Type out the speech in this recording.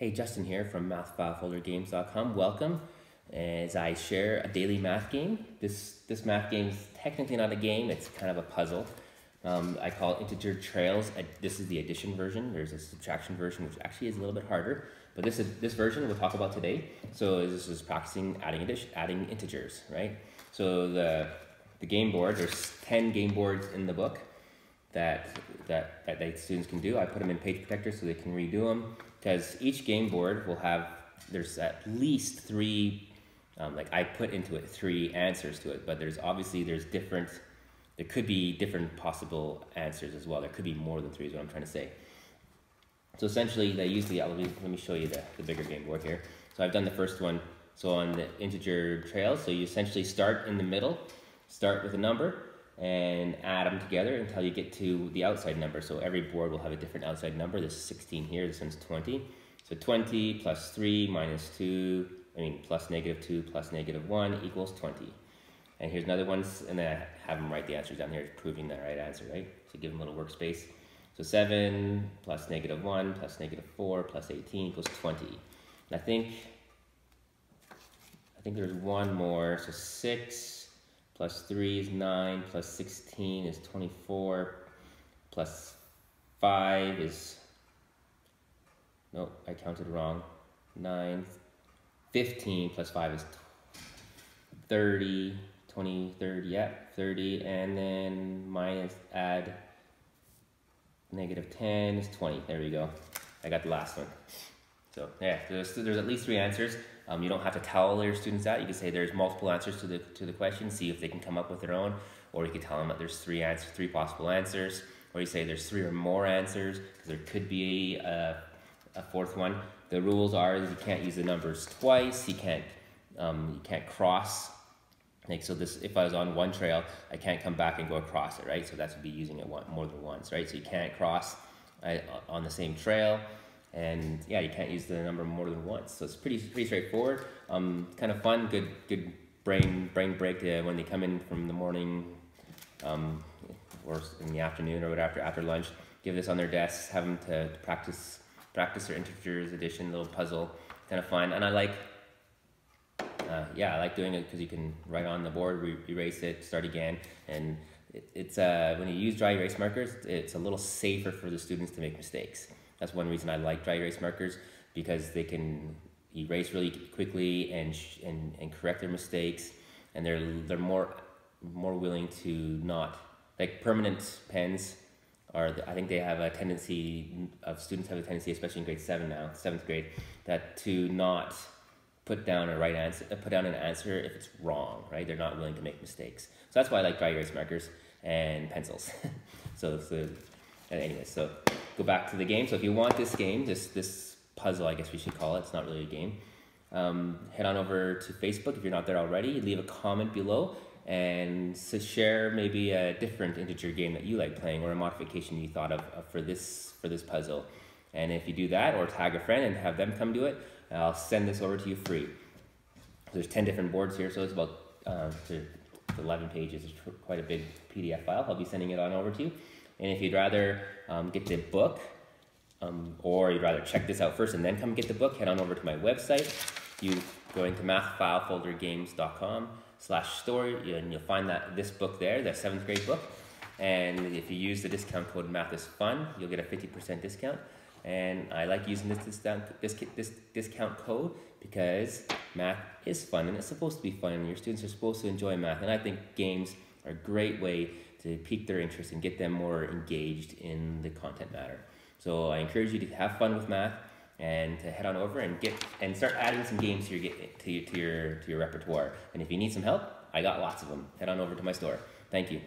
Hey, Justin here from MathFileFolderGames.com. Welcome as I share a daily math game. This math game is technically not a game, it's kind of a puzzle. I call it Integer Trails. This is the addition version. There's a subtraction version, which actually is a little bit harder. But this version we'll talk about today. So this is practicing adding integers, right? So the game board, there's 10 game boards in the book that students can do. I put them in page protectors so they can redo them, because each game board will have, there's at least three, like I put into it 3 answers to it, but there's different, there could be different possible answers as well. There could be more than 3 is what I'm trying to say. So essentially they use the, let me show you the bigger game board here. So I've done the first one. So on the integer trails, so you essentially start in the middle, start with a number, and add them together until you get to the outside number. So every board will have a different outside number. This is 16 here, this one's 20. So 20 plus 3 minus 2, plus -2 plus -1 equals 20. And here's another one, and then I have them write the answers down here, proving the right answer, right? So give them a little workspace. So 7 plus -1 plus -4 plus 18 equals 20. And I think there's one more, so 6 plus 3 is 9, plus 16 is 24, plus 5 is, nope, I counted wrong, 9, 15 plus 5 is 30, 20, 30, yeah, 30, and then add -10 is 20, there we go. I got the last one. So yeah, there's at least 3 answers. You don't have to tell your students that. You can say there's multiple answers to the question, see if they can come up with their own, or you can tell them that there's 3 possible answers, or you say there's 3 or more answers, because there could be a 4th one. The rules are that you can't use the numbers twice. You can't cross. Like, so this, if I was on one trail, I can't come back and go across it, right? So that would be using it more than once, right? So you can't cross on the same trail. And yeah, you can't use the number more than once. So it's pretty straightforward. Kind of fun, good brain break when they come in from the morning or in the afternoon or whatever after lunch. Give this on their desks, have them to practice their integers addition, little puzzle, kind of fun. And I like doing it because you can write on the board, erase it, start again. And it's when you use dry erase markers, it's a little safer for the students to make mistakes. That's one reason I like dry erase markers, because they can erase really quickly and correct their mistakes, and they're more willing to not, like permanent pens are, I think they have a tendency, students have a tendency, especially in grade 7 now, 7th grade, that to not put down an answer if it's wrong, right? They're not willing to make mistakes. So that's why I like dry erase markers and pencils. Anyway, so go back to the game. So if you want this game, this puzzle, I guess we should call it, it's not really a game, head on over to Facebook if you're not there already, leave a comment below, and share maybe a different integer game that you like playing, or a modification you thought of for this puzzle. And if you do that, or tag a friend and have them come do it, I'll send this over to you free. There's 10 different boards here, so it's about 11 pages. It's quite a big PDF file. I'll be sending it on over to you. And if you'd rather get the book, or you'd rather check this out first and then come get the book, head on over to my website. You go into MathFileFolderGames.com/store, and you'll find this book there, the 7th grade book. And if you use the discount code MATHISFUN, you'll get a 50% discount. And I like using this discount code because math is fun, and it's supposed to be fun, and your students are supposed to enjoy math. And I think games are a great way to pique their interest and get them more engaged in the content matter. So I encourage you to have fun with math, and to head on over and start adding some games to your repertoire. And if you need some help, I got lots of them. Head on over to my store. Thank you.